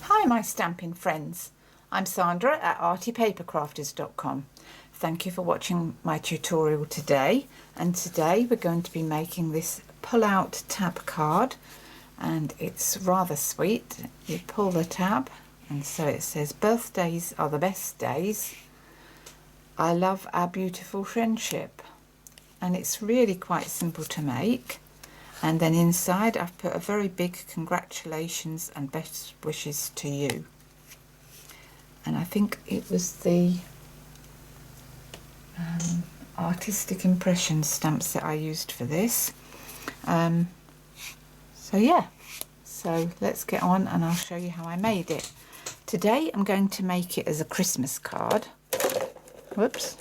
Hi my stamping friends, I'm Sandra at artypapercrafters.com. Thank you for watching my tutorial today, and today we're going to be making this pull-out tab card, and it's rather sweet. You pull the tab and so it says, "Birthdays are the best days. I love our beautiful friendship," and it's really quite simple to make. And then inside I've put a very big congratulations and best wishes to you. And I think it was the artistic impression stamps that I used for this. So yeah, so let's get on and I'll show you how I made it. Today I'm going to make it as a Christmas card. Whoops.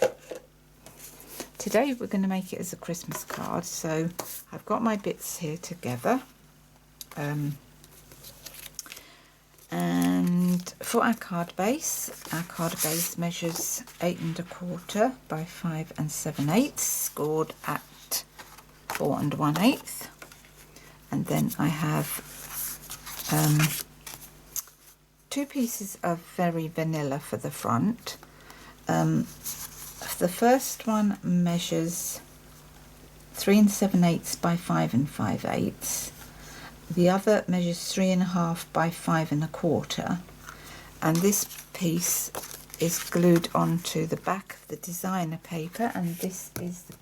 Today we're going to make it as a Christmas card, so I've got my bits here together, and for our card base measures 8 1/4 by 5 7/8, scored at 4 1/8, and then I have 2 pieces of very vanilla for the front. The first one measures 3 7/8 by 5 5/8. The other measures 3 1/2 by 5 1/4, and this piece is glued onto the back of the designer paper. And this is the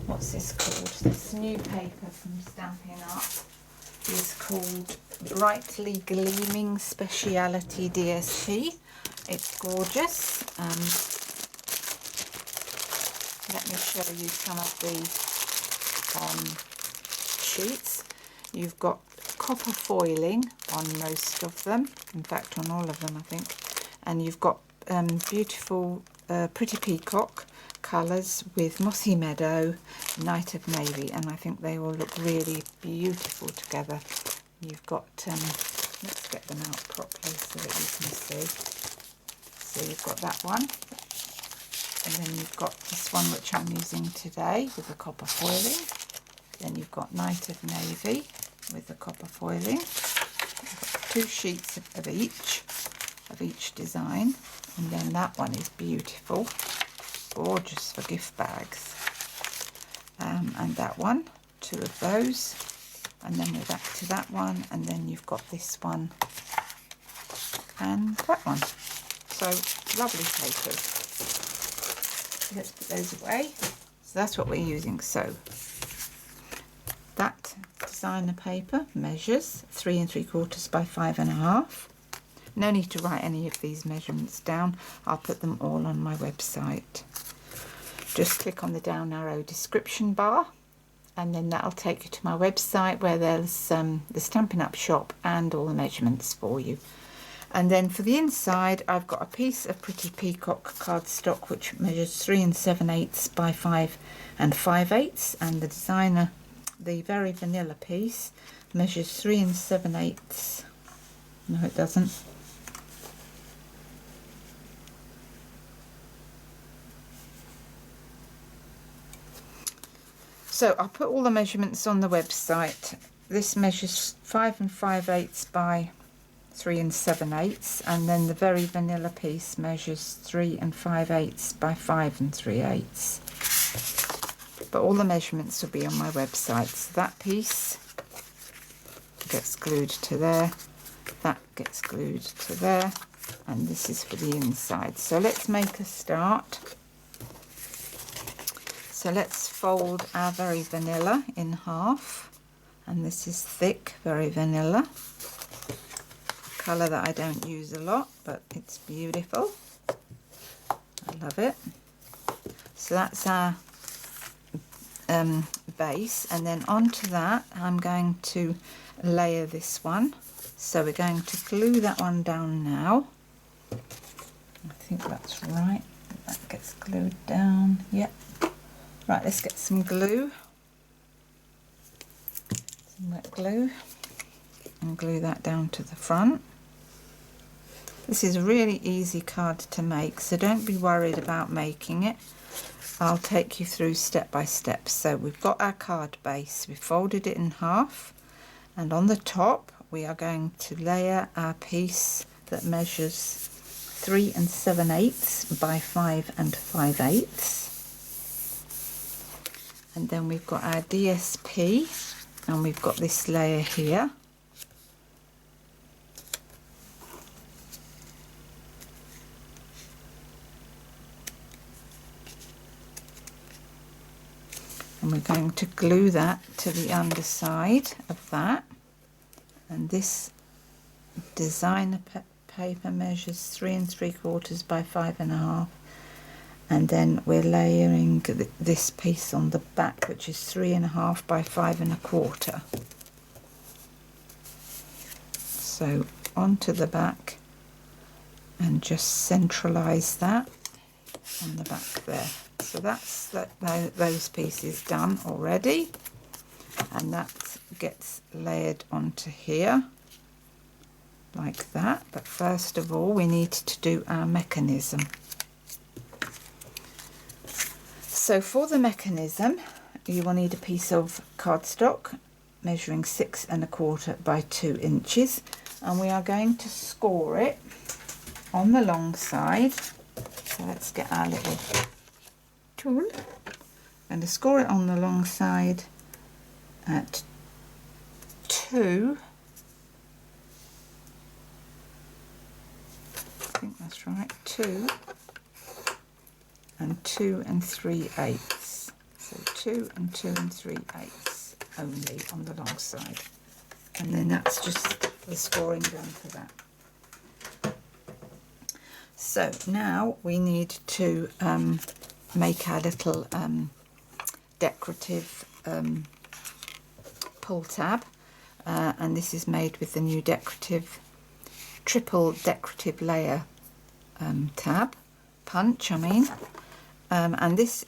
what's this called? This new paper from Stampin' Up is called Brightly Gleaming Speciality DSP. It's gorgeous. Let me show you some of the sheets. You've got copper foiling on most of them, in fact on all of them I think, and you've got beautiful Pretty Peacock colours with Mossy Meadow, Night of Navy, and I think they all look really beautiful together. You've got, let's get them out properly so that you can see. So you've got that one, and then you've got this one which I'm using today with the copper foiling. Then you've got Night of Navy with the copper foiling. You've got 2 sheets of each design, and then that one is beautiful, gorgeous for gift bags. And that one, 2 of those, and then we're back to that one, and then you've got this one and that one. So lovely papers. Let's put those away. So that's what we're using. So that designer paper measures 3 3/4 by 5 1/2. No need to write any of these measurements down. I'll put them all on my website. Just click on the down arrow description bar, and then that'll take you to my website where there's the Stampin' Up shop and all the measurements for you. And then for the inside, I've got a piece of Pretty Peacock cardstock which measures 3 7/8 by 5 5/8, and the designer, the very vanilla piece, measures 3 7/8. No, it doesn't. So I'll put all the measurements on the website. This measures 5 5/8 by 3 7/8, and then the very vanilla piece measures 3 5/8 by 5 3/8. But all the measurements will be on my website. So that piece gets glued to there, that gets glued to there, and this is for the inside. So let's make a start. So let's fold our very vanilla in half, and this is thick, very vanilla. Colour that I don't use a lot, but it's beautiful. I love it. So that's our base, and then onto that I'm going to layer this one. So we're going to glue that one down now. I think that's right. That gets glued down. Yep. Right, let's get some glue. Some wet glue, and glue that down to the front. This is a really easy card to make, so don't be worried about making it. I'll take you through step by step. So we've got our card base, we folded it in half, and on the top we are going to layer our piece that measures 3 7/8 by 5 5/8. And then we've got our DSP, and we've got this layer here. And we're going to glue that to the underside of that. And this designer paper measures 3 3/4 by 5 1/2. And then we're layering this piece on the back, which is 3 1/2 by 5 1/4. So onto the back, and just centralize that on the back there. So that's those pieces done already, and that gets layered onto here like that. But first of all, we need to do our mechanism. So for the mechanism, you will need a piece of cardstock measuring 6 1/4 by 2 inches, and we are going to score it on the long side. So let's get our little tool. I'm going to score it on the long side at 2. I think that's right. 2 and 2 3/8. So 2 and 2 3/8 only on the long side. And then that's just the scoring done for that. So now we need to make our little decorative pull tab, and this is made with the new triple decorative layer tab punch, and this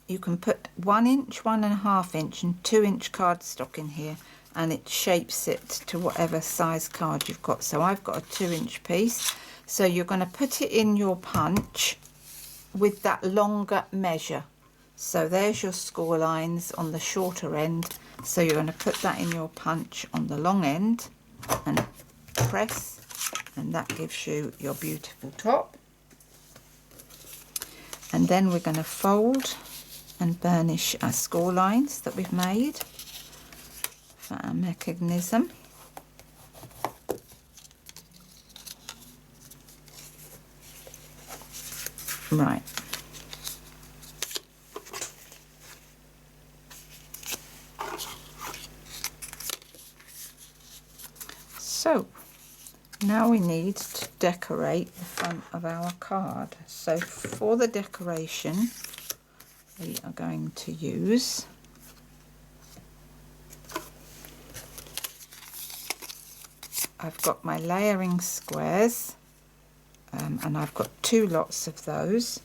you can put 1 inch, 1 1/2 inch and 2 inch cardstock in here, and it shapes it to whatever size card you've got. So I've got a 2 inch piece, so you're going to put it in your punch with that longer measure. So there's your score lines on the shorter end, so you're going to put that in your punch on the long end and press, and that gives you your beautiful top. And then we're going to fold and burnish our score lines that we've made for our mechanism. Right. So now we need to decorate the front of our card. So for the decoration, we are going to use I've got my layering squares, and I've got 2 lots of those.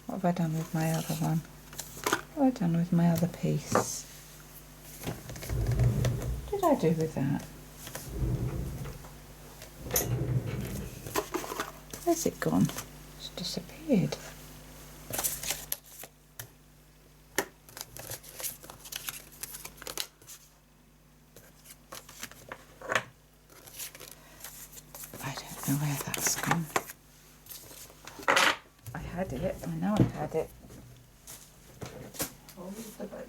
What have I done with my other one? What have I done with my other piece? What did I do with that? Where's it gone? It's disappeared. I don't know where that's gone. I had it. I know I had it. Hold the boat.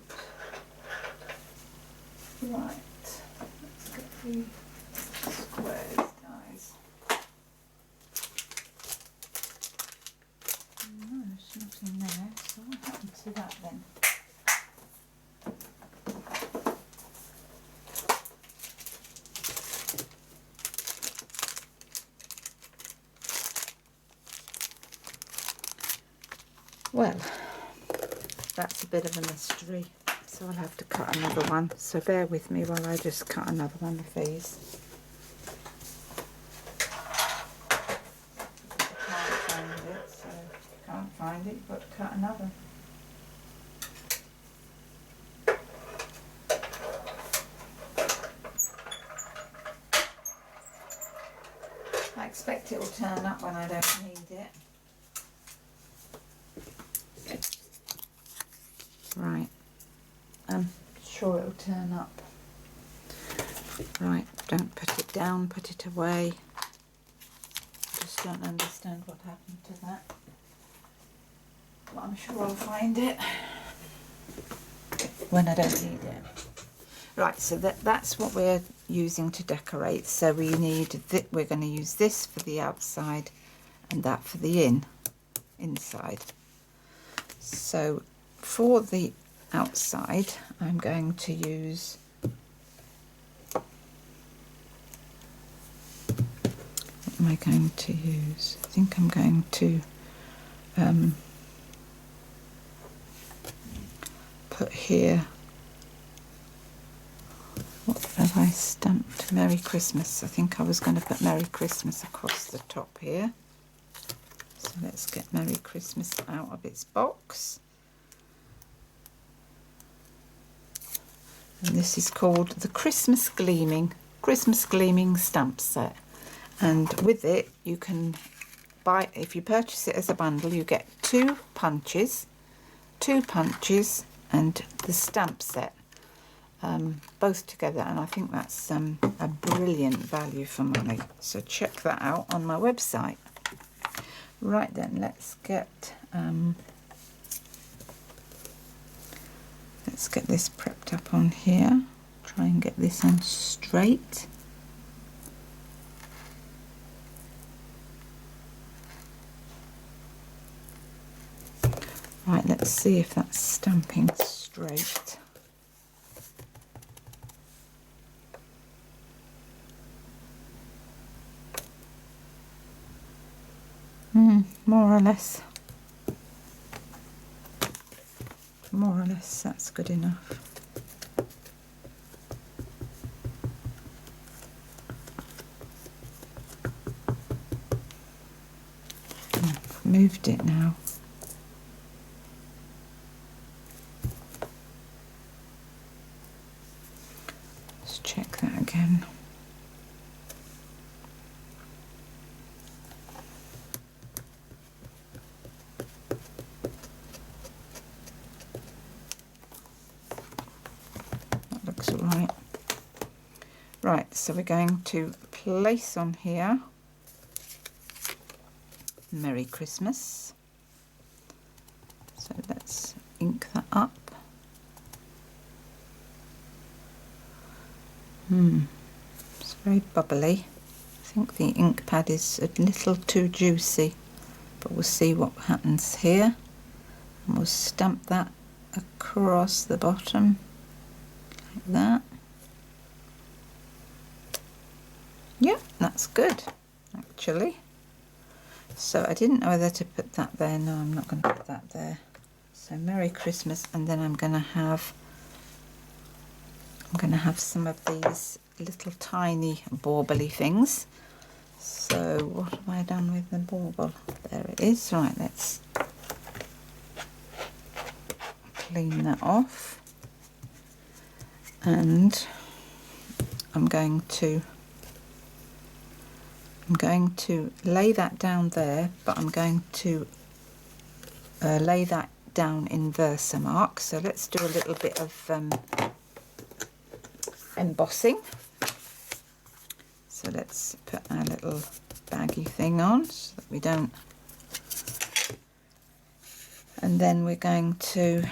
Right. Let's get the squares, guys. No, it's not in there. So what happened to that then? Well, that's a bit of a mystery, so I'll have to cut another one. So bear with me while I just cut another one of these. I can't find it, so if you can't find it, you've got to cut another. I expect it will turn up when I don't need it. Right, I'm sure it'll turn up. Right, Don't put it down, put it away. I just don't understand what happened to that. Well, I'm sure I'll find it when I don't need it. Right, so that's what we're using to decorate. So we need we're going to use this for the outside and that for the inside. So for the outside, I'm going to use what am I going to use? I think I'm going to put here, what have I stamped? Merry Christmas. I think I was going to put Merry Christmas across the top here. So let's get Merry Christmas out of its box. And this is called the Christmas Gleaming stamp set. And with it, you can buy, if you purchase it as a bundle, you get two punches and the stamp set, both together. And I think that's a brilliant value for money. So check that out on my website. Right then, let's get this prepped up on here. Try and get this on straight. Right, let's see if that's stamping straight. More or less. More or less, that's good enough. I've moved it now. Let's check that again. That looks all right. Right, so we're going to place on here Merry Christmas. So let's ink that up. It's very bubbly. I think the ink pad is a little too juicy, but we'll see what happens here. And we'll stamp that across the bottom like that. Yeah, that's good actually. So I didn't know whether to put that there. No, I'm not going to put that there. So Merry Christmas, and then I'm going to have some of these little tiny bauble-y things. So what have I done with the bauble? There it is. Right, let's clean that off. And I'm going to lay that down there, but I'm going to lay that down in Versamark. So let's do a little bit of embossing. So let's put our little baggy thing on so that we don't, and then we're going to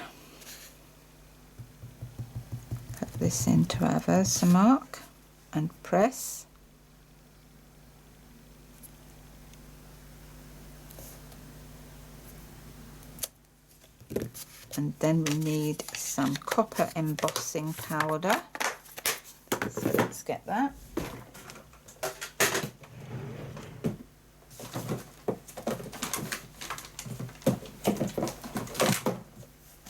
put this into our Versamark and press. And then we need some copper embossing powder. So let's get that.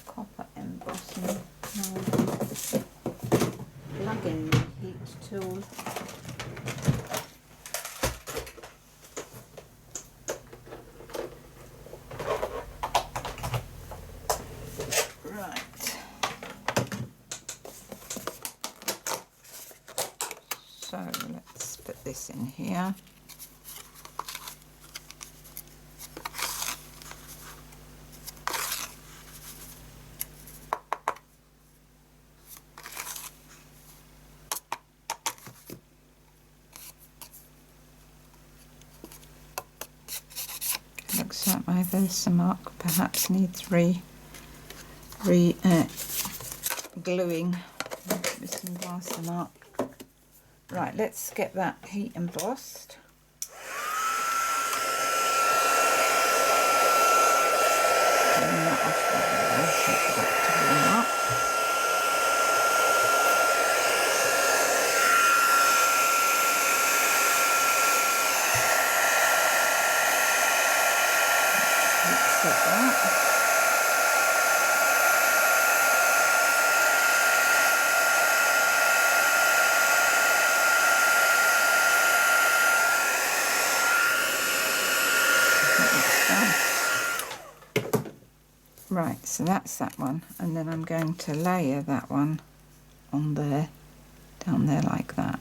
Copper embossing powder. Plug in the heat tool. So let's put this in here. looks like my Versamark perhaps needs gluing with some Versamark. Right, let's get that heat embossed. Turn that off for that to warm up. Set that. Right, so that's that one, and then I'm going to layer that one on there, down there like that.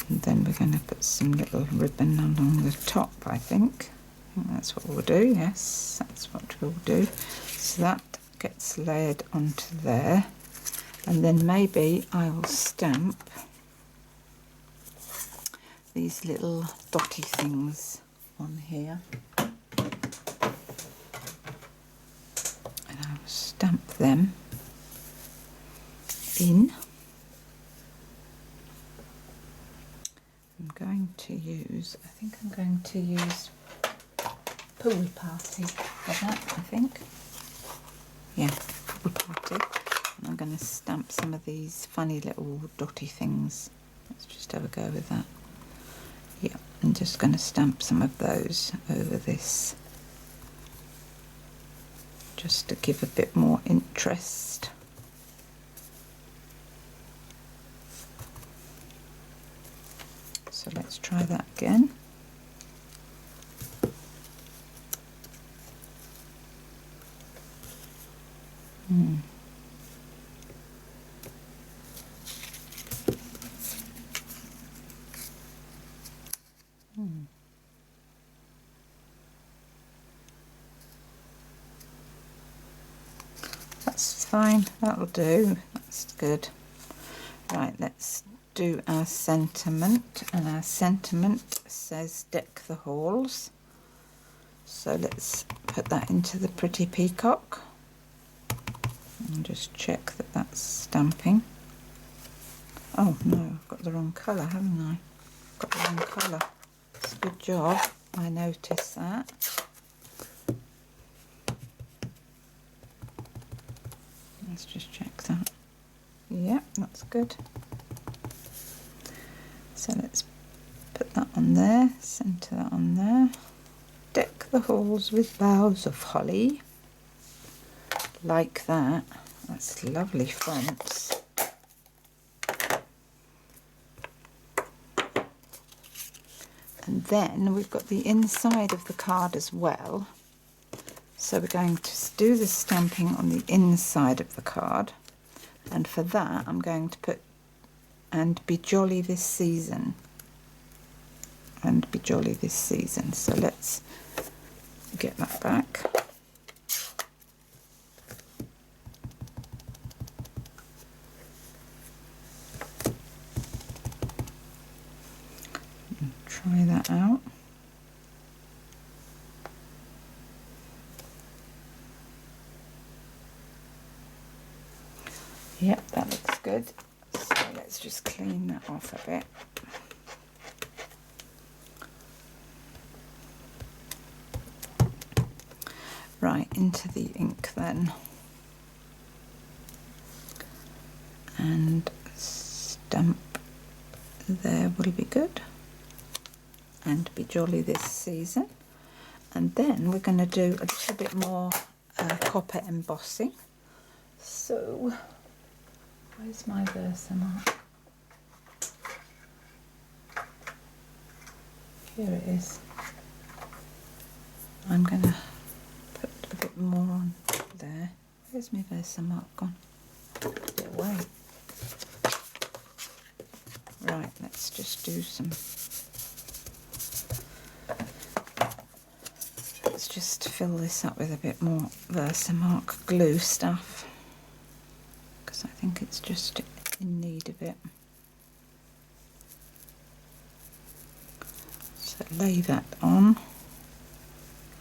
And then we're going to put some little ribbon along the top, I think. That's what we'll do, yes, that's what we'll do. So that gets layered onto there. And then maybe I will stamp these little dotty things on here. And I will stamp them in. I'm going to use, I think I'm going to use Pool Party for that, I think. Yeah, Pool Party. And I'm going to stamp some of these funny little dotty things. Let's just have a go with that. Yeah, I'm just going to stamp some of those over this, just to give a bit more interest. So let's try that again. That's fine, that'll do, that's good. Right, let's do our sentiment, and our sentiment says deck the halls. So let's put that into the pretty peacock and just check that that's stamping. Oh no, I've got the wrong colour, haven't I? Got the wrong colour. It's a good job I noticed that. Let's just check that. Yep, that's good. So let's put that on there, centre that on there. Deck the halls with boughs of holly. Like that. That's lovely fonts. And then we've got the inside of the card as well. So we're going to do the stamping on the inside of the card. And for that I'm going to put "and be jolly this season." And be jolly this season. So let's get that back. And try that out. Yep, that looks good. So let's just clean that off a bit. Right, into the ink then. And stamp there will be good. And be jolly this season. And then we're going to do a little bit more copper embossing. So, where's my Versamark? Here it is. I'm going to put a bit more on there. Where's my Versamark gone? Put it away. Right, let's just do some. Let's just fill this up with a bit more Versamark glue stuff, because I think it's just in need of it. So lay that on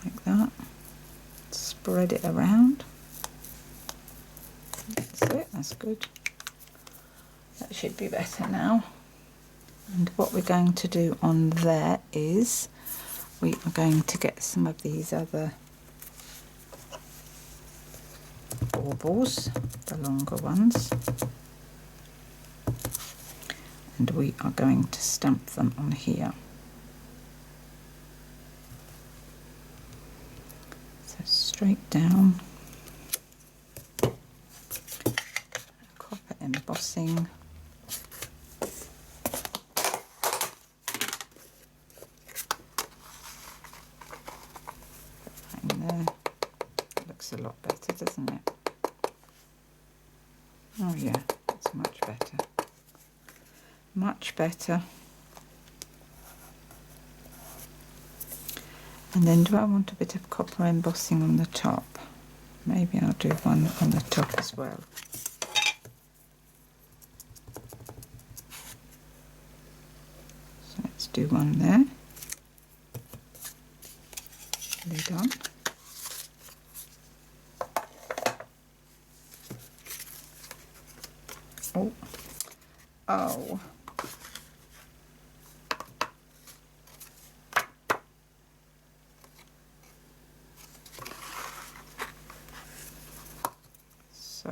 like that, spread it around. That's it, that's good. That should be better now. And what we're going to do on there is we are going to get some of these other baubles, the longer ones, and we are going to stamp them on here. So straight down, copper embossing. In there, looks a lot better, doesn't it? Oh yeah, it's much better. Much better. And then do I want a bit of copper embossing on the top? Maybe I'll do one on the top as well. So let's do one there. Lid on. Oh. Oh. So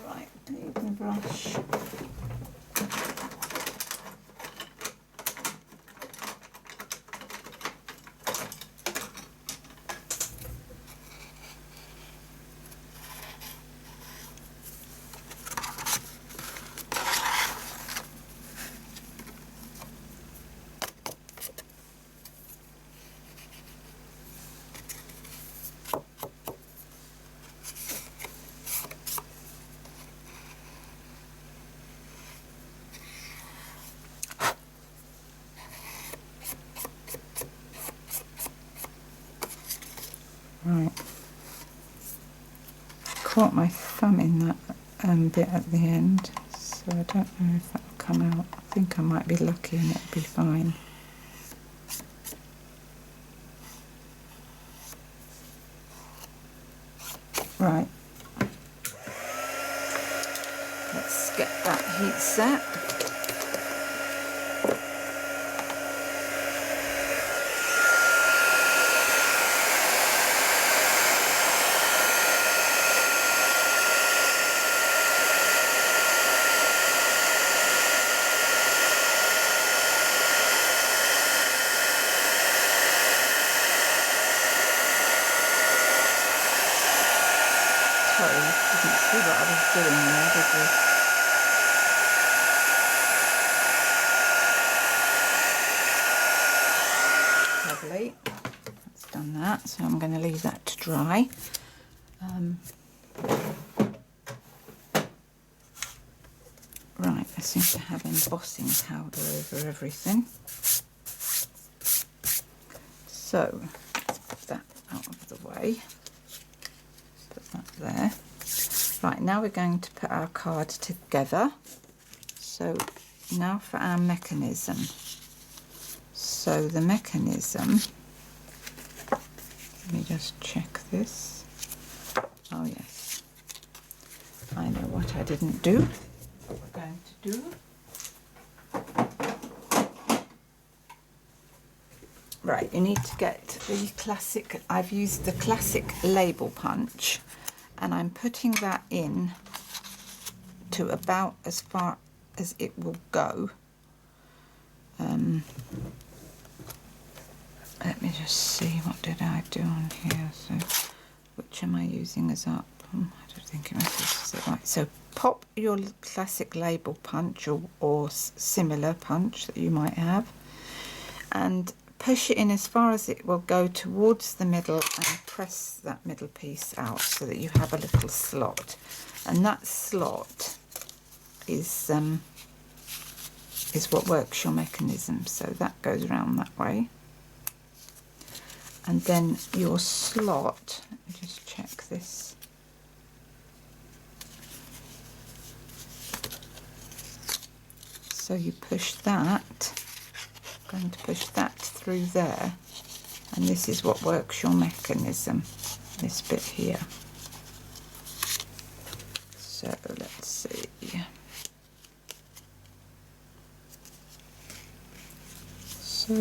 right, need my brush. Right, caught my thumb in that bit at the end, so I don't know if that will come out. I think I might be lucky and it'll be fine. Right, let's get that heat set. Sorry, you didn't see what I was doing there, did you? Lovely. That's done that, so I'm going to leave that to dry. Right, I seem to have embossing powder over everything. So, let's put that out of the way. Put that there. Right, now we're going to put our card together. So now for our mechanism. So the mechanism, let me just check this. Oh yes, I know what I didn't do. What we're going to do. Right, you need to get the classic, I've used the classic label punch, and I'm putting that in to about as far as it will go. Let me just see, what did I do on here? So, which am I using as up? I don't think it matters. Right, so pop your classic label punch or similar punch that you might have, and push it in as far as it will go towards the middle, and press that middle piece out so that you have a little slot. And that slot is what works your mechanism. So that goes around that way. and then your slot, let me just check this. So you push that, I'm going to push that through there, and this is what works your mechanism, this bit here. So let's see. So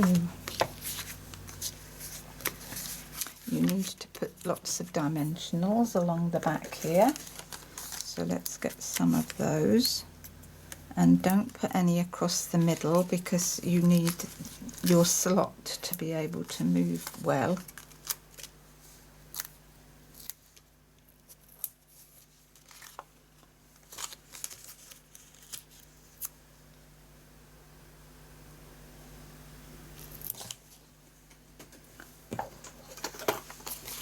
you need to put lots of dimensionals along the back here. So let's get some of those. And don't put any across the middle because you need your slot to be able to move well.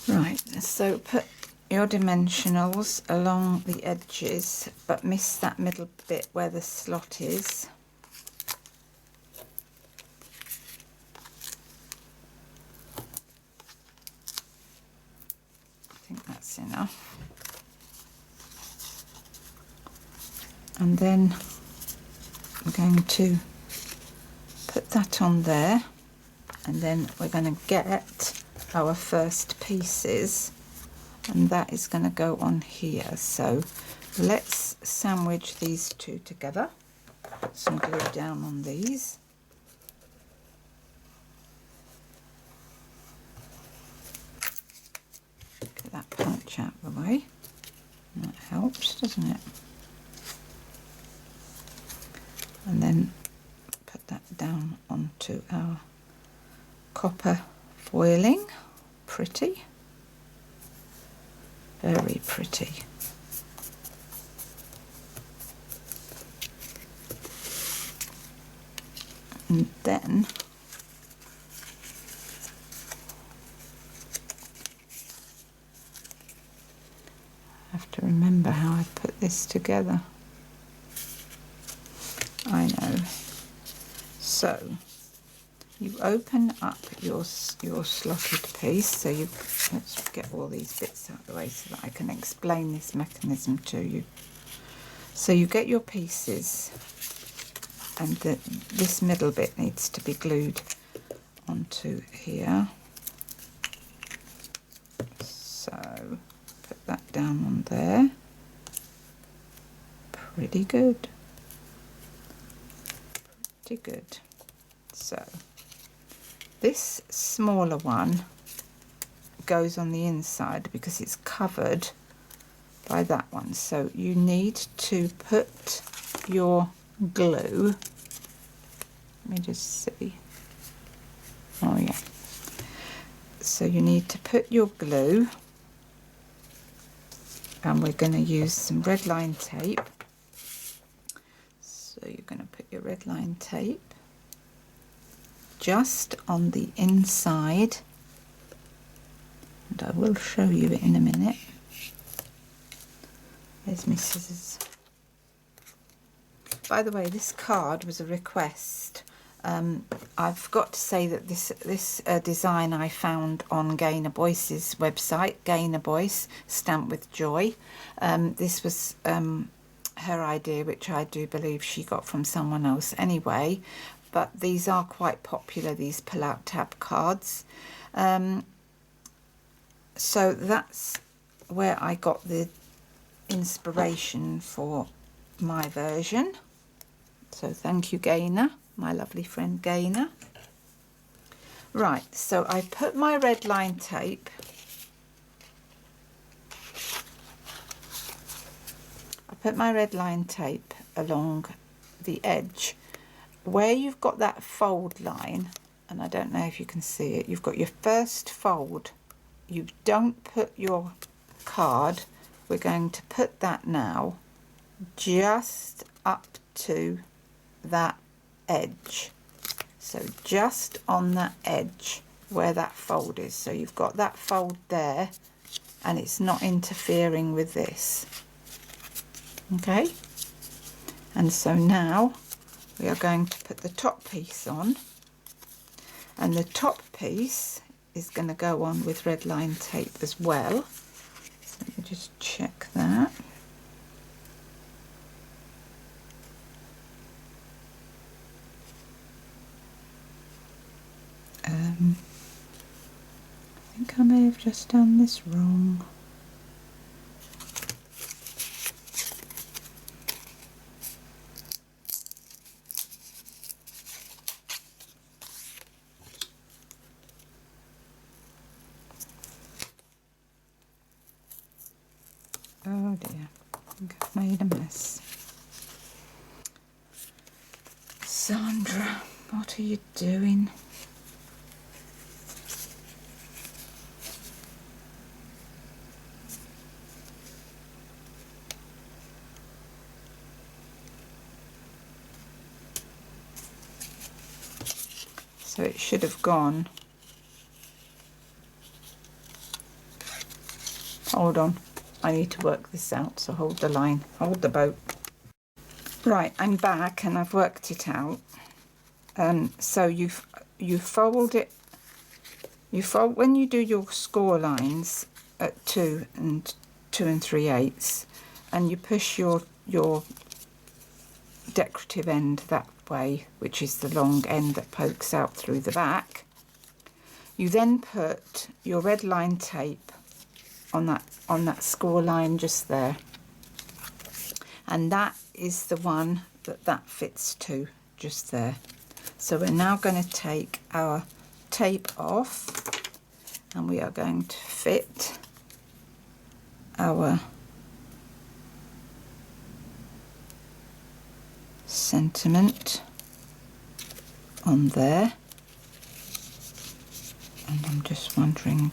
Right, so put your dimensionals along the edges, but miss that middle bit where the slot is. I think that's enough. And then I'm going to put that on there, and then we're going to get our first pieces, and that is going to go on here. So let's sandwich these two together. Put some glue down on these. Get that punch out of the way. That helps, doesn't it? And then put that down onto our copper foiling. Pretty. Very pretty. And then I have to remember how I put this together. I know. So you open up your slotted piece. So let's get all these bits out of the way so that I can explain this mechanism to you. So you get your pieces, and this middle bit needs to be glued onto here. So put that down on there. Pretty good. Pretty good. So this smaller one goes on the inside because it's covered by that one. So you need to put your glue. Let me just see. Oh yeah. So you need to put your glue, and we're going to use some red line tape. So you're going to put your red line tape just on the inside, and I will show you it in a minute. There's my scissors. By the way, this card was a request. I've got to say that this design I found on Gaynor Boyce's website, Gaynor Boyce, Stamp with Joy. This was her idea, which I do believe she got from someone else anyway. But these are quite popular, these pull-out tab cards. So that's where I got the inspiration for my version. So thank you, Gaynor, my lovely friend Gaynor. Right, so I put my red line tape along the edge. Where you've got that fold line, and I don't know if you can see it, you've got your first fold. You don't put your card, we're going to put that now just up to that edge. So just on that edge where that fold is. So you've got that fold there, and it's not interfering with this. Okay? And so now we are going to put the top piece on, and the top piece is going to go on with red line tape as well. So let me just check that. I think I may have just done this wrong. Oh dear, I think I've made a mess. Sandra, what are you doing? So it should have gone. Hold on, I need to work this out, so hold the line, hold the boat. Right, I'm back and I've worked it out. So you fold it, when you do your score lines at 2 3/8, and you push your decorative end that way, which is the long end that pokes out through the back. You then put your red line tape on that score line just there, and that is the one that fits to, just there. So we're now going to take our tape off, and we are going to fit our sentiment on there. And I'm just wondering,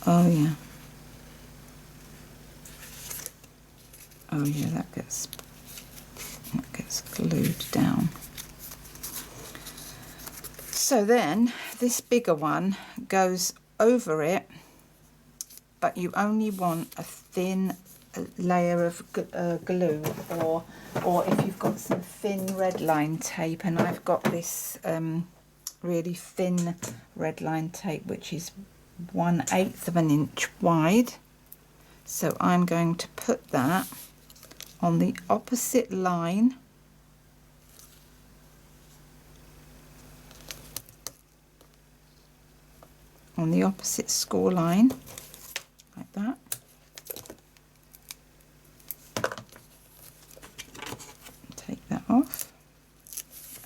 oh yeah, that gets glued down. So then this bigger one goes over it, but you only want a thin layer of glue, or if you've got some thin red line tape, and I've got this really thin red line tape which is 1/8 of an inch wide. So I'm going to put that on the opposite line on the opposite score line, like that. Take that off,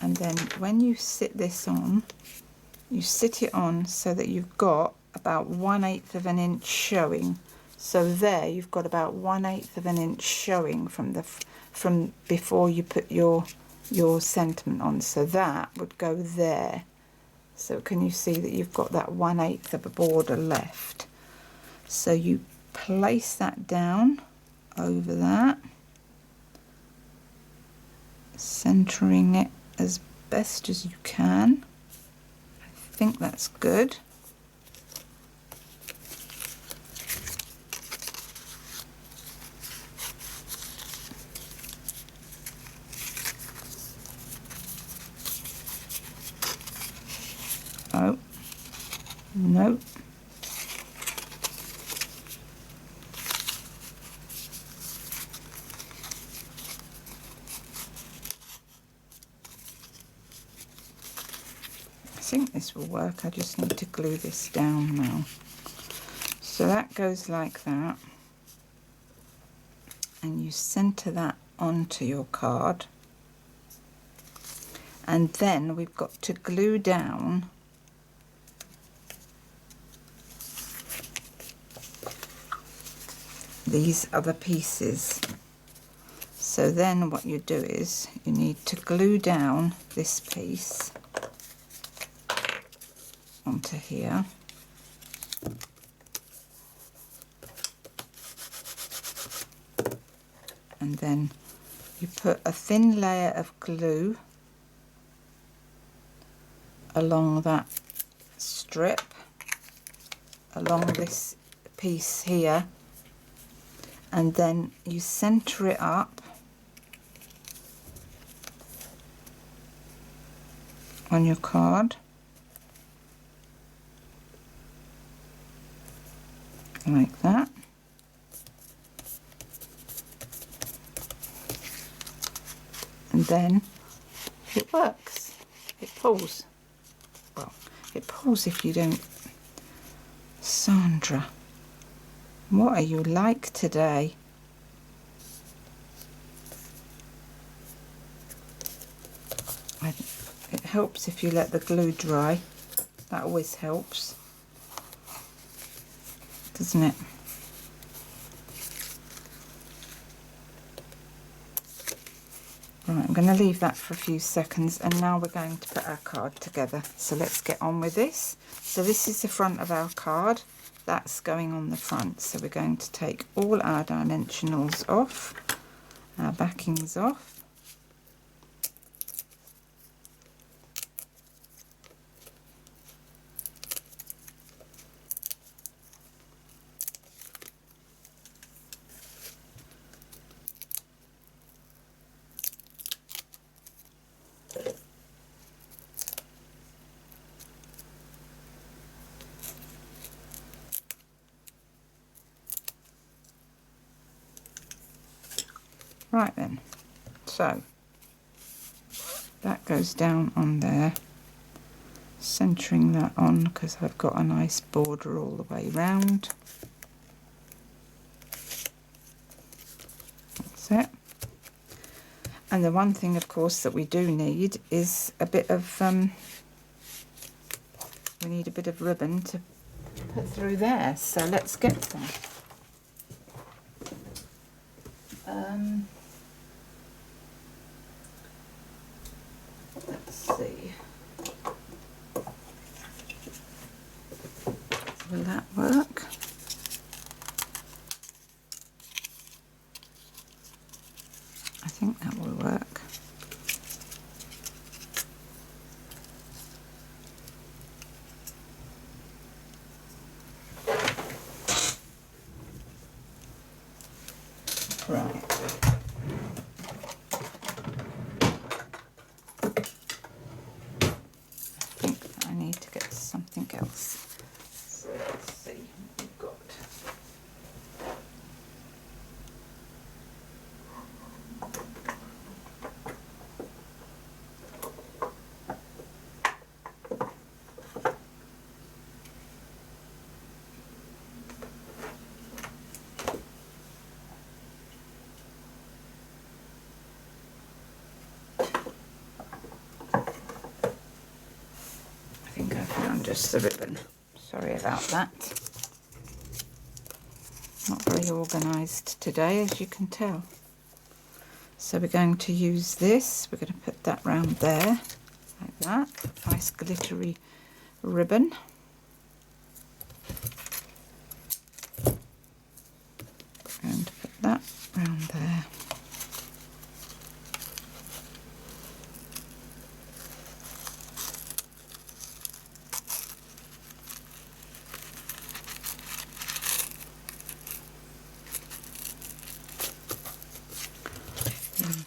and then when you sit this on, you sit it on so that you've got about 1/8 of an inch showing. So there you've got about 1/8 of an inch showing from before you put your sentiment on. So that would go there. So can you see that you've got that 1/8 of a border left? So you place that down over that, centering it as best as you can. I think that's good. Oh, no. I think this will work. I just need to glue this down now. So that goes like that, and you center that onto your card, and then we've got to glue down these other pieces. So then what you do is you need to glue down this piece onto here, and then you put a thin layer of glue along that strip, along this piece here, and then you center it up on your card, like that. And then it works. It pulls. Well, it pulls if you don't. Sandra, what are you like today? It helps if you let the glue dry. That always helps, doesn't it? Right, I'm going to leave that for a few seconds, and now we're going to put our card together. So let's get on with this. So this is the front of our card. That's going on the front. So we're going to take all our dimensionals off, our backings off. Right then, so that goes down on there, centering that on because I've got a nice border all the way round. That's it. And the one thing, of course, that we do need is a bit of, we need a bit of ribbon to put through there. So let's get that. Let's see. Will that work? I think that will work. Right. I think I need to get something else. So let's see what we've got. Just the ribbon. Sorry about that. Not very organised today, as you can tell. So we're going to use this. We're going to put that round there, like that. Nice glittery ribbon. We're going to put that round there.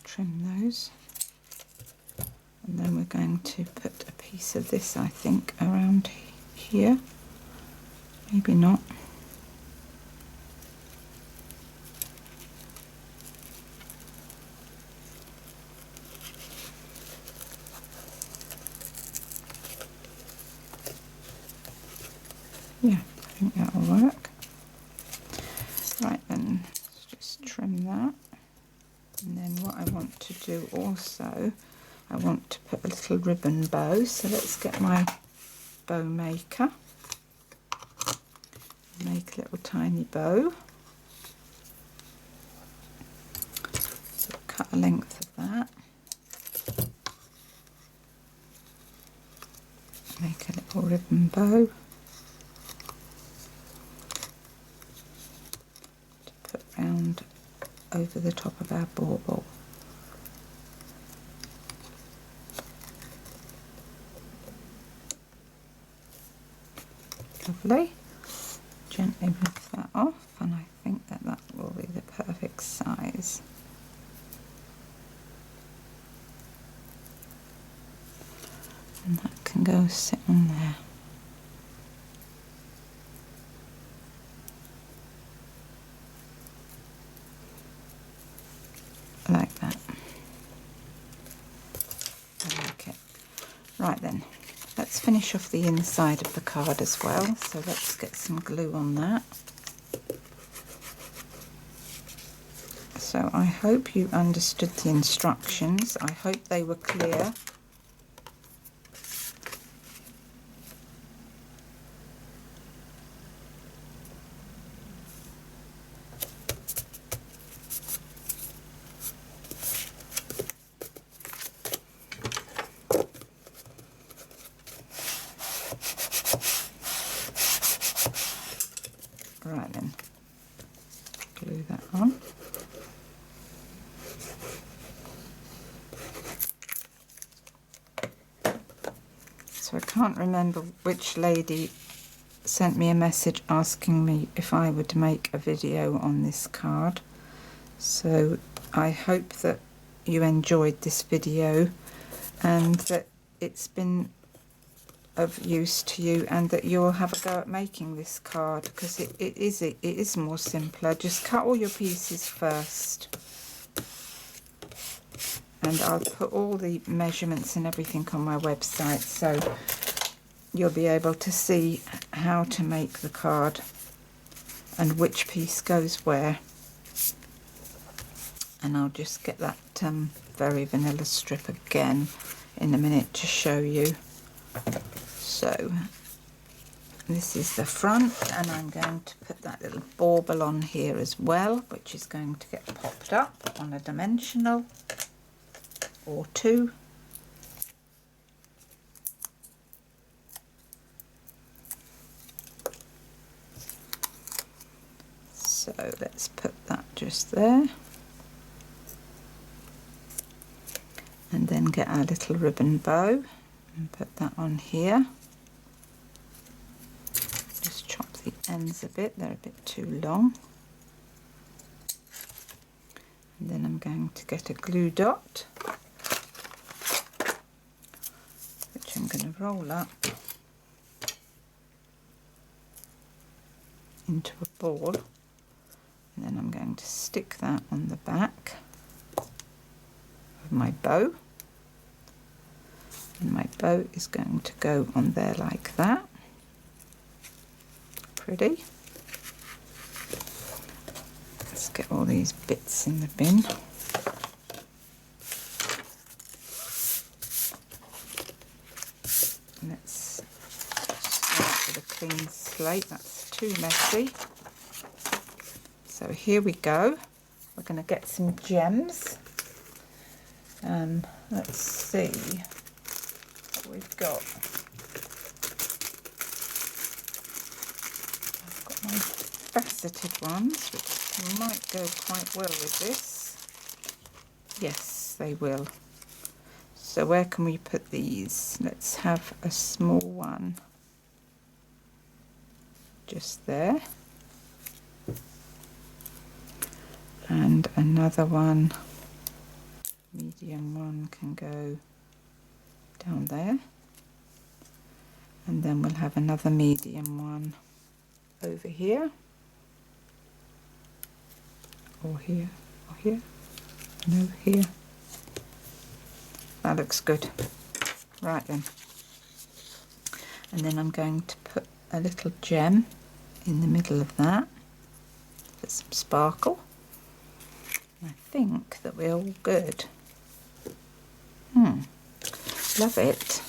Trim those, and then we're going to put a piece of this, I think, around here. Maybe not. Yeah, I think that'll work. Right then, let's just trim that. And then what I want to do also, I want to put a little ribbon bow. So let's get my bow maker. Make a little tiny bow. So cut a length of that. Make a little ribbon bow. To put round over the top of our bauble. Lovely. Gently lift that off, and I think that that will be the perfect size. And go sit on there. Like that. I like it. Right then, let's finish off the inside of the card as well. So let's get some glue on that. So I hope you understood the instructions. I hope they were clear. Right then, glue that on. So I can't remember which lady sent me a message asking me if I would make a video on this card. So I hope that you enjoyed this video and that it's been of use to you, and that you'll have a go at making this card, because it is more simpler. Just cut all your pieces first, and I'll put all the measurements and everything on my website, so you'll be able to see how to make the card and which piece goes where. And I'll just get that very vanilla strip again in a minute to show you. So this is the front, and I'm going to put that little bauble on here as well, which is going to get popped up on a dimensional or two. So let's put that just there, and then get our little ribbon bow and put that on here. Just chop the ends a bit, they're a bit too long. And then I'm going to get a glue dot, which I'm going to roll up into a ball, and then I'm going to stick that on the back of my bow, and my bow is going to go on there like that. Pretty. Let's get all these bits in the bin. Let's start with a clean slate. That's too messy. So here we go. We're going to get some gems. Let's see what we've got. I've got my faceted ones, which might go quite well with this. Yes, they will. So where can we put these? Let's have a small one just there, and another one, medium one, can go down there, and then we'll have another medium one over here, or here, or here, no, here. That looks good. Right then, and then I'm going to put a little gem in the middle of that, put some sparkle. I think that we're all good. Love it.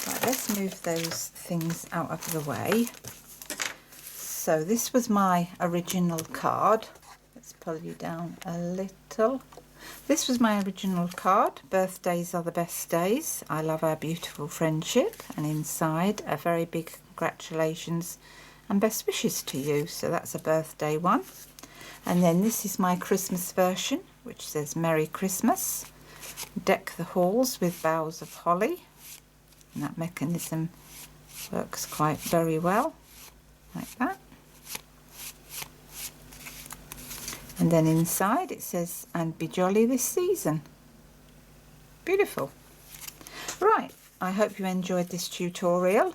Right, let's move those things out of the way. So this was my original card. Let's pull you down a little. This was my original card. Birthdays are the best days. I love our beautiful friendship, and inside a very big congratulations and best wishes to you. So that's a birthday one. And then this is my Christmas version, which says Merry Christmas. Deck the halls with boughs of holly. And that mechanism works quite very well, like that. And then inside it says, and be jolly this season. Beautiful. Right, I hope you enjoyed this tutorial.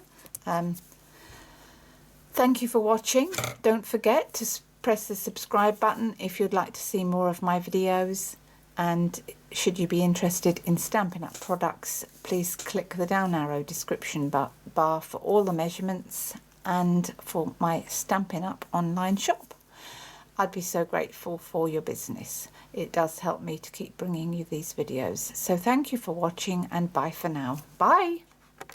Thank you for watching. Don't forget to press the subscribe button if you'd like to see more of my videos, and should you be interested in Stampin' Up! Products, please click the down arrow description bar for all the measurements and for my Stampin' Up! Online shop. I'd be so grateful for your business. It does help me to keep bringing you these videos. So thank you for watching, and bye for now. Bye!